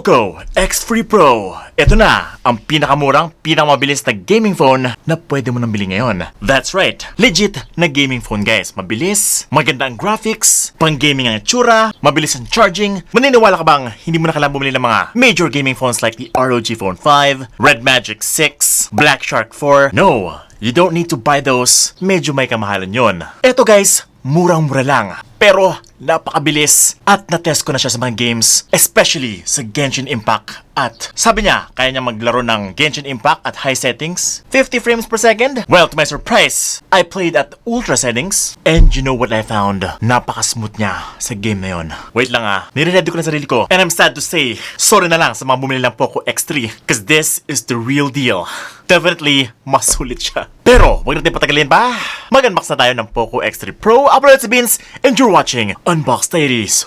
Poco X3 Pro. Ito na ang pinakamurang, pinakamabilis na gaming phone na pwede mo nang bilhin ngayon. That's right, legit na gaming phone guys. Mabilis, maganda ang graphics, pang gaming ang itsura, mabilis ang charging. Maniniwala ka bang hindi mo na kailangan bumili ng mga major gaming phones like the ROG Phone 5, Red Magic 6, Black Shark 4? No, you don't need to buy those. Medyo may kamahalan yon. Ito guys, murang-mura lang. Pero napakabilis at na-test ko na siya sa mga games, especially sa Genshin Impact. At sabi niya, kaya niya maglaro ng Genshin Impact at high settings, 50 frames per second. Well, to my surprise, I played at ultra settings. And you know what I found? Napaka-smooth niya sa game na yon. Wait lang nire-ready ko na sarili ko. And I'm sad to say, sorry na lang sa mga bumili ng Poco X3. Cause this is the real deal. Definitely, mas sulit siya. Pero, wag natin patagalin pa. Mag-unbox na tayo ng Poco X3 Pro. Upload sa Beans, and you're watching Unbox Ladies.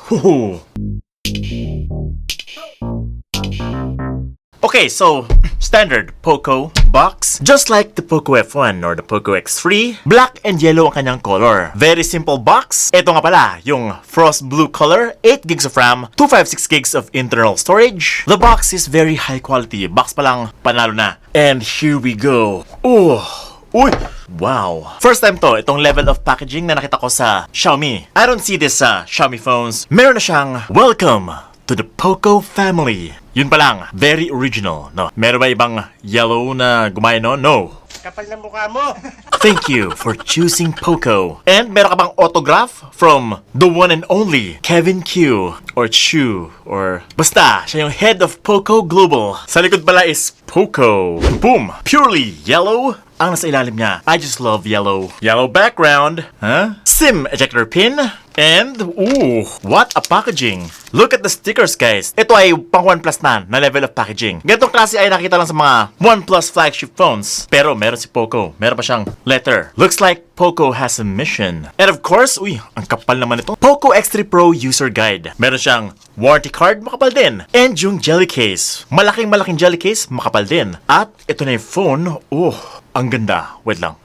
Okay, so, standard Poco box. Just like the Poco F1 or the Poco X3, black and yellow ang kanyang color. Very simple box. Ito nga pala, yung frost blue color, 8 gigs of RAM, 256 gigs of internal storage. The box is very high quality. Box pa lang, panalo na. And here we go. Uy! Wow! First time to, itong level of packaging na nakita ko sa Xiaomi. I don't see this sa Xiaomi phones. Meron na siyang, welcome to the Poco family. Yun pa lang, very original, no? Meron ba ibang yellow na gumaya no? No. Kapal na mukha mo! Thank you for choosing Poco. And meron ka bang autograph from the one and only Kevin Q or Chu or basta siya yung head of Poco Global. Sa likod pala is Poco. Boom! Purely yellow ang nasa ilalim niya. I just love yellow. Yellow background. SIM ejector pin. And, ooh, what a packaging. Look at the stickers, guys. Ito ay pang OnePlus na level of packaging. Ganitong klase ay nakita lang sa mga OnePlus flagship phones. Pero meron si Poco. Meron pa siyang letter. Looks like Poco has a mission. And of course, ang kapal naman ito. Poco X3 Pro User Guide. Meron siyang warranty card, makapal din. And yung jelly case. Malaking jelly case, makapal din. At ito na yung phone. Ang ganda. Wait lang.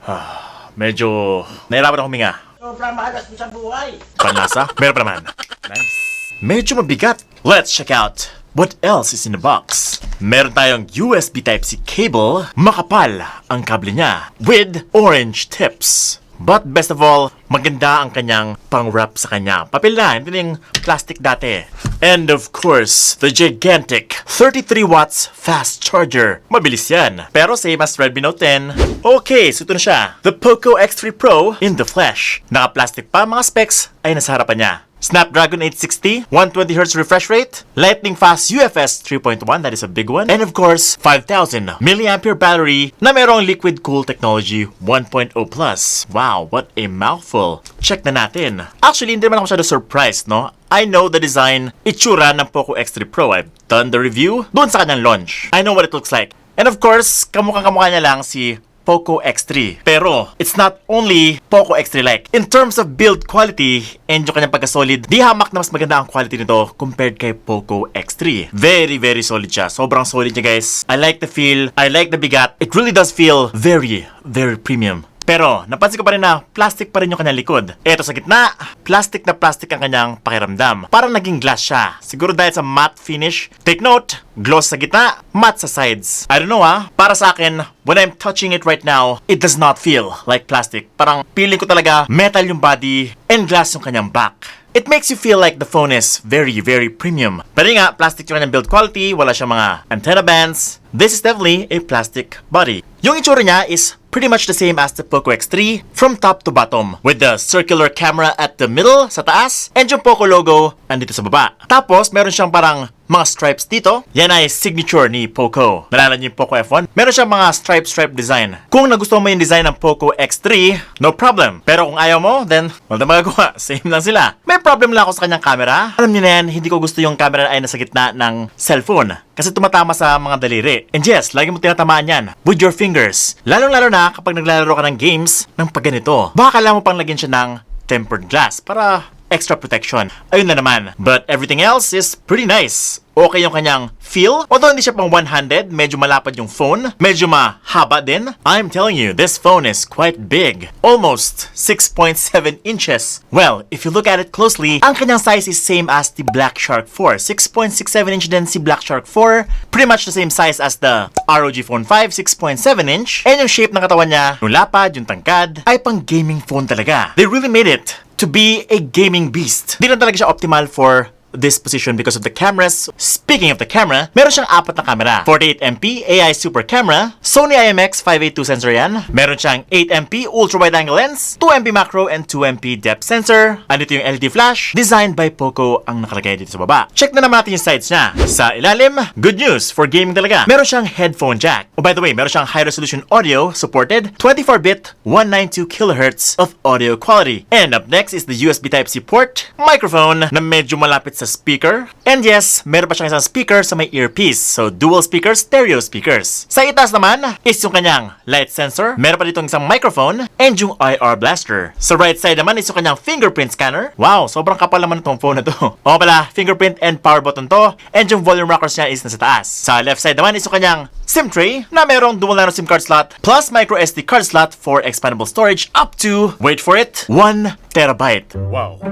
Medyo nahirapan ako huminga. Sobrang mahalas mo sa buhay. Panlasa? Meron pa naman. Nice. Medyo mabigat. Let's check out what else is in the box. Meron tayong USB Type-C cable. Makapal ang kable niya with orange tips. But best of all, maganda ang kanyang pang-wrap sa kanya. Papel na, hindi na yung plastic dati. And of course, the gigantic 33 watts fast charger. Mabilis yan. Pero same as Redmi Note 10. Okay, so ito na siya. The Poco X3 Pro in the flesh. Naka-plastic pa, mga specs ay nasa harapan niya. Snapdragon 860, 120Hz refresh rate, lightning fast UFS 3.1, that is a big one, and of course, 5,000 mAh battery na merong liquid cool technology 1.0 plus. Wow, what a mouthful. Check na natin. Actually, hindi naman ako masyado surprised, no? I know the design, itsura ng Poco X3 Pro. I've done the review doon sa kanyang launch. I know what it looks like. And of course, kamukha niya lang si Poco X3. Pero, it's not only Poco X3-like. In terms of build quality and yung kanyang pagka-solid, di hamak na mas maganda ang quality nito compared kay Poco X3. Very, very solid siya. Sobrang solid niya, guys. I like the feel. I like the bigat. It really does feel very, very premium. Pero, napansin ko pa rin na plastic pa rin yung kanyang likod. Eto sa gitna, plastic na plastic ang kanyang pakiramdam. Parang naging glass siya. Siguro dahil sa matte finish. Take note, gloss sa gitna, matte sa sides. I don't know para sa akin, when I'm touching it right now, it does not feel like plastic. Parang feeling ko talaga metal yung body and glass yung kanyang back. It makes you feel like the phone is very, very premium. Pero nga, plastic yung kanyang build quality, wala siyang mga antenna bands. This is definitely a plastic body. Yung itsura niya is pretty much the same as the Poco X3 from top to bottom, with the circular camera at the middle sa taas and yung Poco logo andito sa baba. Tapos meron siyang parang mga stripes dito. Yan ay signature ni Poco. Nalala niyo yung Poco F1? Meron siyang mga stripe design. Kung nagustuhan mo yung design ng Poco X3, no problem. Pero kung ayaw mo, then wala na magagawa. Same lang sila. May problem lang ako sa kanyang camera. Alam niyo na yan, hindi ko gusto yung camera ay nasa gitna ng cellphone. Kasi tumatama sa mga daliri. And yes, lagi mo tinatamaan yan with your fingers. Lalong-lalo na kapag naglalaro ka ng games ng pagganito. Baka kailangan mo pang lagyan siya ng tempered glass para extra protection. Ayun na naman. But everything else is pretty nice. Okay yung kanyang feel. Although hindi siya pang one-handed, medyo malapad yung phone. Medyo mahaba din. I'm telling you, this phone is quite big. Almost 6.7 inches. Well, if you look at it closely, ang kanyang size is same as the Black Shark 4. 6.67 inch din si Black Shark 4. Pretty much the same size as the ROG Phone 5, 6.7 inch. And yung shape ng katawan niya, yung lapad, yung tangkad, ay pang gaming phone talaga. They really made it to be a gaming beast. Di lang talaga siya optimal for this position because of the cameras. Speaking of the camera, meron siyang 4 na camera. 48MP AI Super Camera, Sony IMX582 sensor yan. Meron siyang 8MP Ultra Wide Angle Lens, 2MP Macro and 2MP Depth Sensor. Andito yung LED flash, designed by Poco ang nakalagay dito sa baba. Check na naman natin yung sides niya. Sa ilalim, good news for gaming talaga. Meron siyang headphone jack. Oh, by the way, meron siyang high resolution audio supported 24-bit 192 kHz of audio quality. And up next is the USB Type-C port, microphone na medyo malapit sa speaker. And yes, meron pa siyang isang speaker sa may earpiece. So, dual speakers, stereo speakers. Sa itaas naman is yung kanyang light sensor. Meron pa dito isang microphone and yung IR blaster. Sa right side naman is yung kanyang fingerprint scanner. Wow, sobrang kapal naman itong phone na to. O pala, fingerprint and power button to. And yung volume rockers niya is nasa taas. Sa left side naman is yung kanyang SIM tray na merong dual nano SIM card slot plus micro SD card slot for expandable storage up to, wait for it, 1 terabyte. Wow.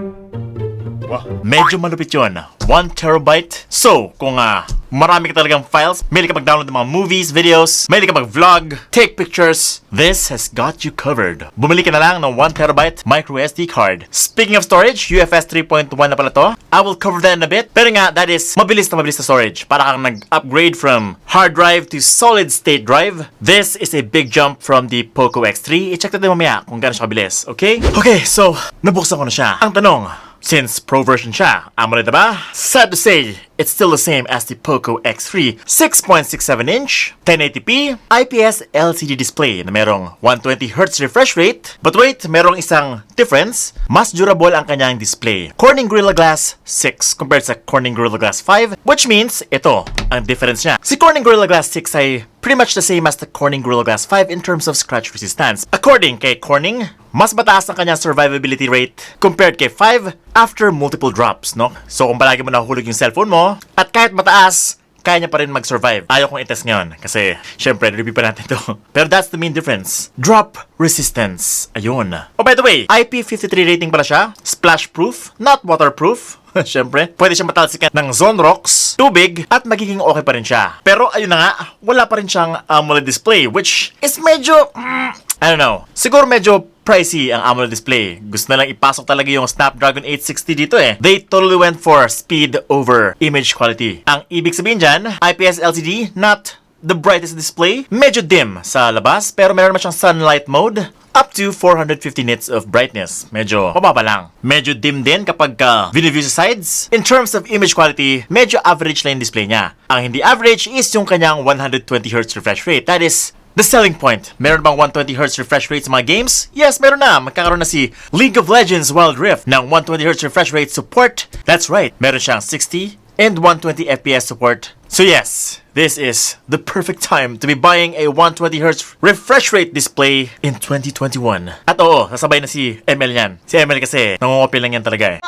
Medyo malupit yun. 1 terabyte. So, kung marami ka talagang files, may ka mag-download ng mga movies, videos, may ka mag-vlog, take pictures, this has got you covered. Bumili ka na lang ng 1 terabyte micro SD card. Speaking of storage, UFS 3.1 na pala to. I will cover that in a bit. Pero nga, that is mabilis na storage. Para kang nag-upgrade from hard drive to solid state drive. This is a big jump from the Poco X3. I-check natin mamaya kung gaano siya kabilis. Okay? Okay, so, nabuksan ko na siya. Ang tanong, since Pro version siya, AMOLED na ba? Sad to say, it's still the same as the Poco X3. 6.67 inch, 1080p, IPS LCD display na merong 120Hz refresh rate. But wait, merong isang difference. Mas durable ang kanyang display. Corning Gorilla Glass 6 compared sa Corning Gorilla Glass 5, which means, ito, ang difference niya. Si Corning Gorilla Glass 6 ay pretty much the same as the Corning Gorilla Glass 5 in terms of scratch resistance. According kay Corning, mas mataas ang kanyang survivability rate compared kay 5 after multiple drops, no? So kung palagi mo nahulog yung cellphone mo, at kahit mataas, kaya niya pa rin mag-survive. Ayaw kong i-test ngayon kasi syempre, review pa natin to. Pero that's the main difference. Drop resistance. Ayun. Oh, by the way, IP53 rating pala siya. Splash proof, not waterproof. Syempre, pwede siya matalsikan ng zone rocks, tubig, at magiging okay pa rin siya. Pero ayun na nga, wala pa rin siyang AMOLED display, which is medyo, I don't know. Siguro medyo pricey ang AMOLED display. Gusto na lang ipasok talaga yung Snapdragon 860 dito eh. They totally went for speed over image quality. Ang ibig sabihin dyan, IPS LCD, not the brightest display. Medyo dim sa labas, pero meron naman siyang sunlight mode. Up to 450 nits of brightness. Medyo mababa lang. Medyo dim din kapag view sa sides. In terms of image quality, medyo average lang yung display niya. Ang hindi average is yung kanyang 120Hz refresh rate. That is the selling point. Meron bang 120Hz refresh rate sa mga games? Yes, meron na. Magkakaroon na si League of Legends Wild Rift ng 120Hz refresh rate support. That's right. Meron siyang 60 and 120 FPS support. So yes, this is the perfect time to be buying a 120Hz refresh rate display in 2021. At oo, sasabay na si ML yan. Si ML kasi, nangungopy lang yan talaga eh.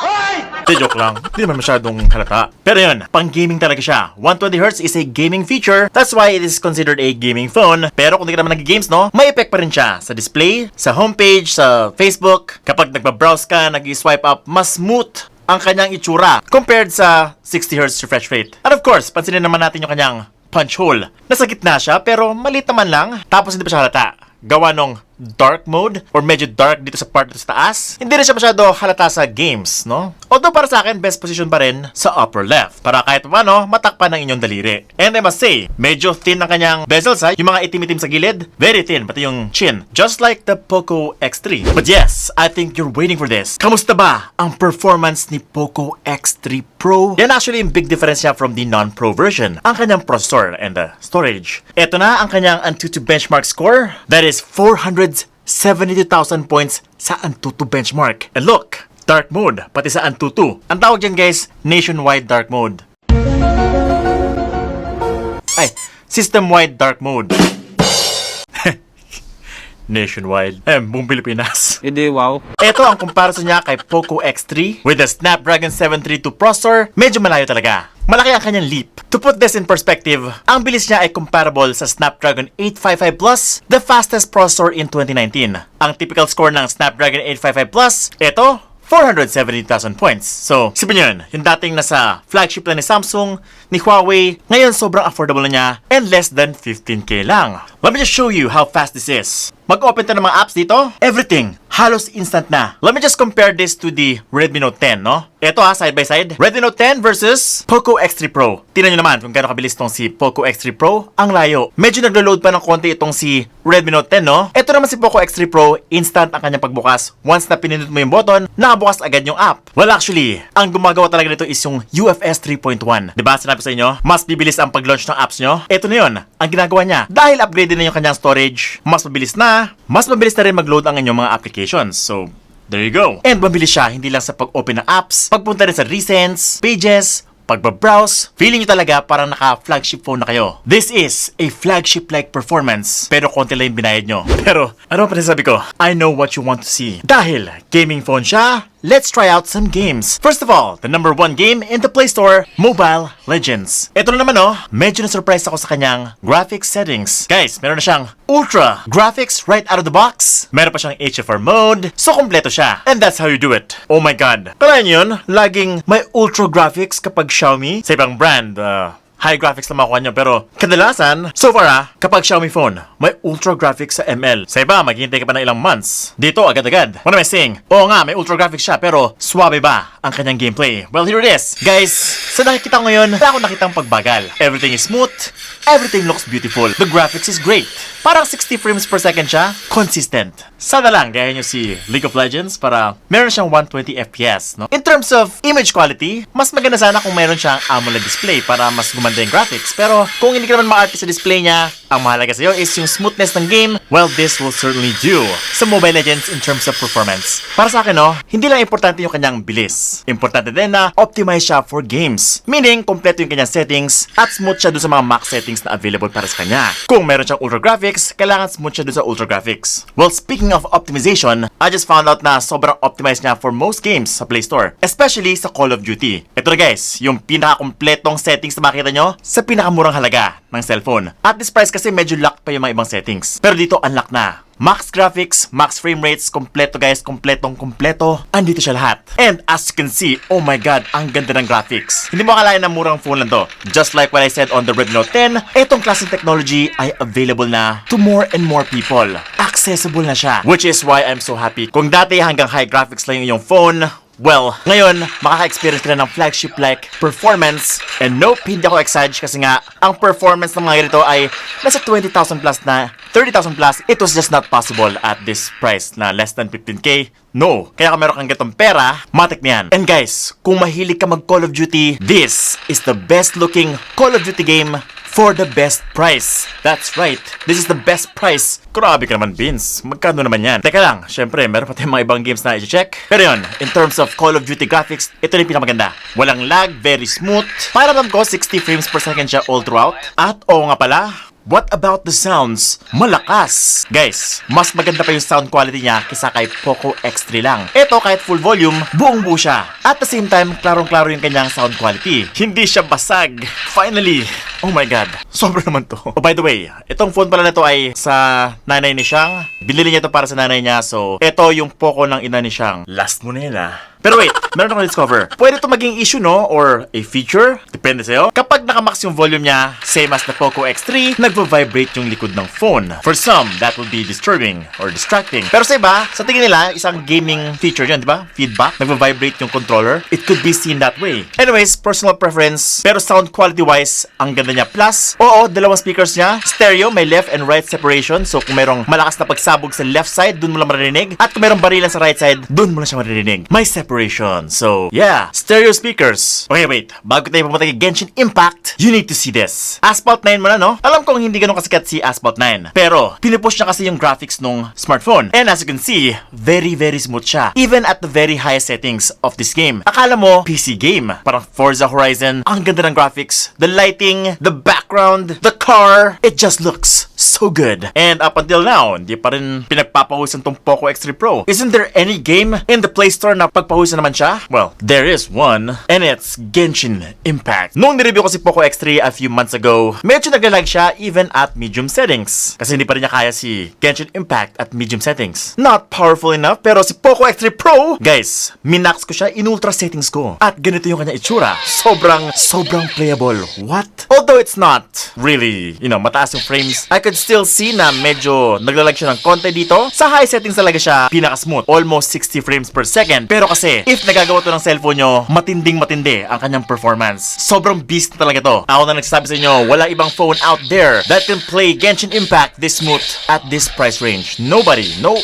Di joke lang, hindi naman masyadong halata. Pero yun, pang gaming talaga siya. 120Hz is a gaming feature, that's why it is considered a gaming phone. Pero kung di ka naman nag-games, no, may effect pa rin siya sa display, sa homepage, sa Facebook. Kapag nagbabrowse ka, nag-swipe up, mas smooth ang kanyang itsura compared sa 60Hz refresh rate. And of course, pansinin naman natin yung kanyang punch hole. Nasa gitna siya pero maliit naman lang, tapos hindi pa siya halata. Gawa nung dark mode or medyo dark dito sa part dito sa taas. Hindi rin siya masyado halata sa games, no? Although para sa akin, best position pa rin sa upper left para kahit paano matakpan ng inyong daliri. And I must say, medyo thin ang kanyang bezels ha. Yung mga itim-itim sa gilid, very thin, pati yung chin. Just like the Poco X3. But yes, I think you're waiting for this. Kamusta ba ang performance ni Poco X3 Pro? Yan actually yung big difference niya from the non-Pro version. Ang kanyang processor and the storage. Ito na ang kanyang Antutu benchmark score. That is 472,000 points sa Antutu benchmark. And look, dark mode, pati sa Antutu. Ang tawag dyan guys, nationwide dark mode. Ay, system-wide dark mode. nationwide. Buong Pilipinas. Hindi, wow. Ito ang comparison niya kay Poco X3 with the Snapdragon 732 processor. Medyo malayo talaga. Malaki ang kanyang leap. To put this in perspective, ang bilis niya ay comparable sa Snapdragon 855 Plus, the fastest processor in 2019. Ang typical score ng Snapdragon 855 Plus, ito, 470,000 points. So, sipin nyo yun, yung dating nasa flagship lang ni Samsung, ni Huawei, ngayon sobrang affordable na niya and less than 15K lang. Let me just show you how fast this is. Mag-open tayo ng mga apps dito. Everything. Halos instant na. Let me just compare this to the Redmi Note 10, no? Ito side by side. Redmi Note 10 versus Poco X3 Pro. Tingnan nyo naman kung gaano kabilis tong si Poco X3 Pro. Ang layo. Medyo naglo-load pa ng konti itong si Redmi Note 10, no? Ito naman si Poco X3 Pro, instant ang kanyang pagbukas. Once na pinindot mo yung button, nakabukas agad yung app. Well, actually, ang gumagawa talaga nito is yung UFS 3.1. Diba, sinabi sa inyo, mas bibilis ang pag-launch ng apps nyo? Ito na yun, ang ginagawa niya. Dahil upgraded na yung kanyang storage, mas mabilis na rin mag-load ang inyong mga applications. So, there you go. And mabilis siya, hindi lang sa pag-open ng apps, pagpunta rin sa recents, pages, pagbabrowse, feeling nyo talaga parang naka-flagship phone na kayo. This is a flagship-like performance, pero konti lang yung binayad nyo. Pero, ano pa rin sabi ko? I know what you want to see. Dahil, gaming phone siya, let's try out some games. First of all, the number 1 game in the Play Store, Mobile Legends. Ito na naman medyo na-surprise ako sa kanyang graphics settings. Guys, meron na siyang Ultra graphics right out of the box. Meron pa siyang HFR mode, so kompleto siya. And that's how you do it. Oh my god. Kalahin yun, laging may Ultra graphics kapag Xiaomi. Sa ibang brand, high graphics na makuha nyo. Pero kadalasan, so far kapag Xiaomi phone, may ultra graphics sa ML. Sa iba, maghihintay ka pa ng ilang months. Dito, agad-agad. What am I saying? Oo nga, may ultra graphics siya, pero swabe ba ang kanyang gameplay? Well, here it is. Guys, sa nakikita ko ngayon, wala akong nakitang pagbagal. Everything is smooth. Everything looks beautiful. The graphics is great. Parang 60 frames per second siya. Consistent. Sana lang, gaya nyo si League of Legends para meron siyang 120 FPS, no? In terms of image quality, mas maganda sana kung meron siyang AMOLED display para mas gumanda yung graphics. Pero kung hindi ka naman ma-arte sa display niya, ang mahalaga sa'yo is yung smoothness ng game. Well, this will certainly do sa Mobile Legends in terms of performance. Para sa akin, hindi lang importante yung kanyang bilis. Importante din na optimize siya for games. Meaning, kompleto yung kanyang settings at smooth siya doon sa mga max settings na available para sa kanya. Kung meron siyang ultra graphics, kailangan smooth siya doon sa ultra graphics. Well, speaking of optimization, I just found out na sobrang optimized niya for most games sa Play Store. Especially sa Call of Duty. Ito na guys, yung pinaka-kompletong settings na makita nyo sa pinakamurang halaga ng cellphone. At this price kasi medyo locked pa yung mga ibang settings. Pero dito, unlock na. Max graphics, max frame rates, kompleto guys, kompleto. Andito siya lahat. And as you can see, oh my god, ang ganda ng graphics. Hindi mo akalain na murang phone lang to. Just like what I said on the Redmi Note 10, etong klaseng technology ay available na to more and more people. Accessible na siya. Which is why I'm so happy. Kung dati hanggang high graphics lang yung phone, well, ngayon, makaka-experience ka na ng flagship-like performance. And nope, hindi ako excited kasi nga, ang performance ng mga ganito ay nasa 20,000 plus na 30,000 plus. It was just not possible at this price na less than 15K. No. Kaya kung meron kang gatong pera, matik na yan. And guys, kung mahilig ka mag Call of Duty, this is the best looking Call of Duty game for the best price. That's right. This is the best price. Grabe ka naman, Vince. Magkano naman yan? Teka lang, syempre, meron pa tayong mga ibang games na i-check. Pero yun, in terms of Call of Duty graphics, ito na yung pinakamaganda. Walang lag, very smooth. Pakiramdam ko, 60 frames per second siya all throughout. At oo nga pala, what about the sounds? Malakas! Guys, mas maganda pa yung sound quality niya kaysa kay Poco X3 lang. Ito, kahit full volume, buong-buo siya. At the same time, klarong-klaro yung kanyang sound quality. Hindi siya basag. Finally! Oh my god. Sobra naman to. Oh, by the way, itong phone pala na to ay sa nanay ni Xiang. Binili niya to para sa nanay niya. So, ito yung Poco ng ina ni Xiang. Last mo nila. Pero wait, meron akong discover. Pwede to maging issue, no? Or a feature. Depende sa'yo. Kapag nakamax yung volume niya, same as the Poco X3, nagvo-vibrate yung likod ng phone. For some, that would be disturbing or distracting. Pero sa iba, sa tingin nila, isang gaming feature yun, di ba? Feedback. Nagvo-vibrate yung controller. It could be seen that way. Anyways, personal preference. Pero sound quality-wise, ang ganda niya. Plus, oo, dalawang speakers niya. Stereo, may left and right separation. So, kung merong malakas na pagsabog sa left side, dun mo lang maririnig. At kung merong barilan sa right side, dun mo lang siya maririnig. May separation. So, yeah, stereo speakers. Okay, wait. Bago tayo pumunta kay Genshin Impact, you need to see this. Asphalt 9 mo na, no? Alam kong hindi ganun kasikat si Asphalt 9. Pero, pinupush niya kasi yung graphics nung smartphone. And as you can see, very, very smooth siya. Even at the very highest settings of this game. Akala mo, PC game. Parang Forza Horizon. Ang ganda ng graphics. The lighting, the background, the car, it just looks so good. And up until now, hindi pa rin pinagpapahusan tong Poco X3 Pro. Isn't there any game in the Play Store na pagpahusan naman siya? Well, there is one, and it's Genshin Impact. Nung nireview ko si Poco X3 a few months ago, medyo naglalag siya even at medium settings. Kasi hindi pa rin niya kaya si Genshin Impact at medium settings. Not powerful enough, pero si Poco X3 Pro, guys, minax ko siya in ultra settings ko. At ganito yung kanya itsura. Sobrang playable. What? Although it's not really, mataas yung frames, I could still see na medyo naglalag siya ng konti dito. Sa high settings talaga siya pinaka-smooth. Almost 60 frames per second. Pero kasi, if nagagawa to ng cellphone nyo, matindi ang kanyang performance. Sobrang beast na talaga to. Ako na nagsasabi sa inyo, wala ibang phone out there that can play Genshin Impact this smooth at this price range. Nobody. No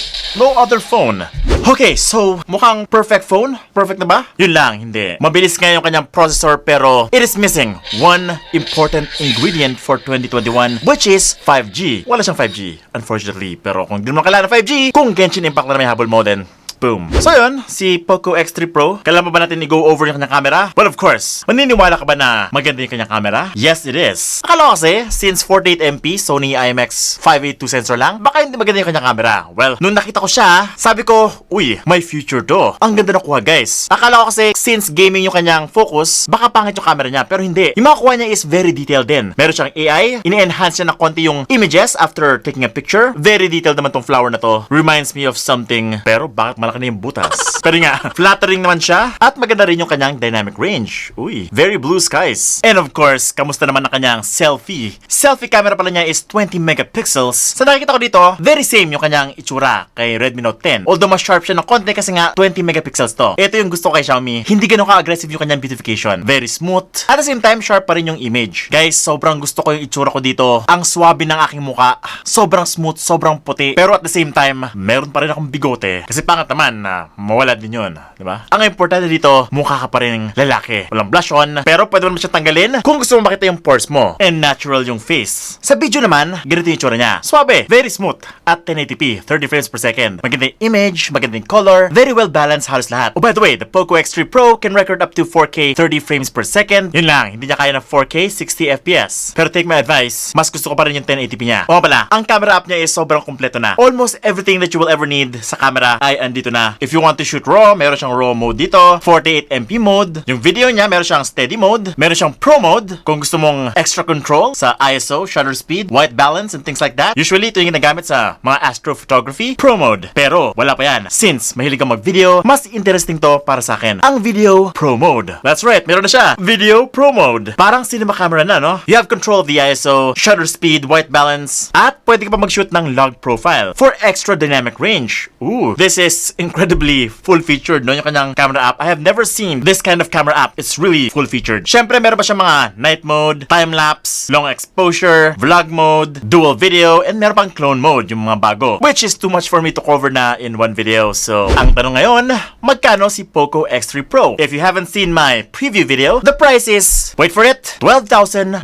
other phone. Okay, so mukhang perfect phone? Perfect na ba? Yun lang, hindi. Mabilis nga yung kanyang processor pero it is missing one important ingredient for 2021 which is 5G. Wala siyang 5G, unfortunately. Pero kung di mo kailangan ng 5G, kung Genshin Impact na may habol mo din, boom. So yun, si Poco X3 Pro. Kailan ba natin i-go over yung kanyang camera? Well, of course. Maniniwala ka ba na maganda yung kanyang camera? Yes, it is. Akala ko kasi, since 48MP Sony IMX582 sensor lang, baka hindi maganda yung kanyang camera. Well, nung nakita ko siya, sabi ko, uy, may future to. Ang ganda na kuha, guys. Akala ko kasi, since gaming yung kanyang focus, baka pangit yung camera niya. Pero hindi. Yung mga kuha niya is very detailed din. Meron siyang AI, ini-enhance niya na konti yung images after taking a picture. Very detailed naman tong flower na to. Reminds me of something. Pero bakit malaki na yung butas? Pero nga, flattering naman siya at maganda rin yung kanyang dynamic range. Uy, very blue skies. And of course, kamusta naman ang kanyang selfie? Selfie camera pala niya is 20 megapixels. Sa nakikita ko dito, very same yung kanyang itsura kay Redmi Note 10. Although mas sharp siya ng konti kasi nga 20 megapixels to. Ito yung gusto ko kay Xiaomi. Hindi ganun ka-aggressive yung kanyang beautification. Very smooth. At the same time, sharp pa rin yung image. Guys, sobrang gusto ko yung itsura ko dito. Ang swabe ng aking muka. Sobrang smooth, sobrang puti. Pero at the same time, meron pa rin akong bigote. Kasi pangat naman na mawala din yun, di ba? Ang importante dito, mukha ka pa rin lalaki. Walang blush on, pero pwede mo naman siya tanggalin kung gusto mo makita yung pores mo. And natural yung face. Sa video naman, ganito yung itsura niya. Suabe, very smooth, at 1080p, 30 frames per second. Maganda yung image, maganda yung color, very well balanced halos lahat. Oh, by the way, the Poco X3 Pro can record up to 4K 30 frames per second. Yun lang, hindi niya kaya ng 4K 60 FPS. Pero take my advice, mas gusto ko pa rin yung 1080p niya. O pala, ang camera app niya is sobrang kompleto na. Almost everything that you will ever need sa camera ay andito na. If you want to shoot RAW, meron siyang RAW mode dito, 48MP mode. Yung video niya, meron siyang steady mode, meron siyang pro mode, kung gusto mong extra control sa ISO, shutter speed, white balance, and things like that. Usually, ito yung ginagamit sa mga astrophotography, pro mode. Pero, wala pa yan. Since mahilig kang mag-video, mas interesting to para sa akin. Ang video pro mode. That's right, meron na siya. Video pro mode. Parang cinema camera na, no? You have control of the ISO, shutter speed, white balance, at pwede ka pa mag-shoot ng log profile for extra dynamic range. Ooh, this is incredibly full-featured, no? Yung kanyang camera app. I have never seen this kind of camera app. It's really full-featured. Syempre, meron pa siya mga night mode, time-lapse, long exposure, vlog mode, dual video, and meron pang clone mode, yung mga bago. Which is too much for me to cover na in one video. So, ang tanong ngayon, magkano si Poco X3 Pro? If you haven't seen my preview video, the price is, wait for it, 12,990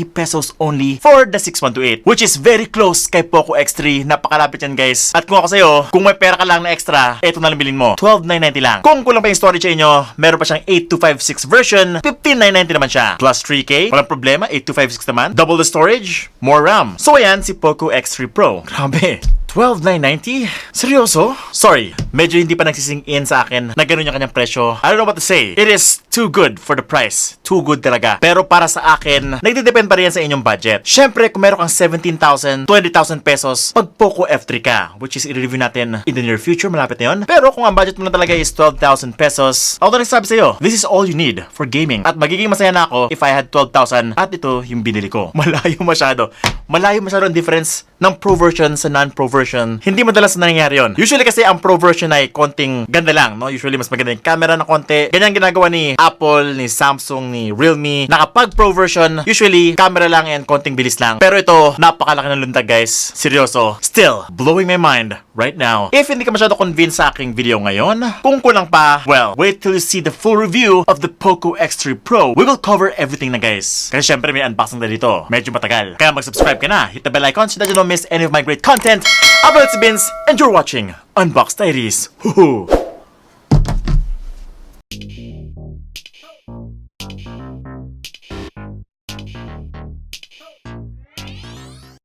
pesos only for the 6128, which is very close kay Poco X3. Napakalapit yan, guys. At kung ako sa'yo, kung may pera ka lang na extra, eto na lang bilhin mo. 12,990 lang. Kung kulang pa yung storage sa inyo, meron pa siyang 8256 version, 15,990 naman siya. Plus 3K, walang problema, 8256 naman. Double the storage, more RAM. So ayan, si Poco X3 Pro. Grabe. 12,990? Seryoso? Sorry, medyo hindi pa nagsising in sa akin na ganun yung kanyang presyo. I don't know what to say. It is too good for the price. Too good talaga. Pero para sa akin, nagdidepend pa rin sa inyong budget. Syempre, kung meron kang 17,000, 20,000 pesos, pag Poco F3 ka, which is i-review natin in the near future, malapit na yun. Pero kung ang budget mo na talaga is 12,000 pesos, ako na nagsabi sa'yo, this is all you need for gaming. At magiging masaya na ako if I had 12,000 at ito yung binili ko. Malayo masyado. Malayo masyado ang difference ng pro version sa non-pro version. Hindi madalas na nangyayari yun. Usually kasi ang pro version ay konting ganda lang, no? Usually mas maganda yung camera na konti. Ganyan ginagawa ni Apple, ni Samsung, ni Realme. Nakapag pro version, usually camera lang and konting bilis lang. Pero ito, napakalaki ng lundag, guys. Seryoso. Still, blowing my mind right now. If hindi ka masyado convinced sa aking video ngayon, kung kulang pa, well, wait till you see the full review of the Poco X3 Pro. We will cover everything na, guys. Kasi syempre may unboxing na dito. Medyo matagal. Kaya mag-subscribe ka na. Hit the bell icon so that you don't miss any of my great content. I'm Vince, and you're watching Unbox Diaries. Hoo-hoo!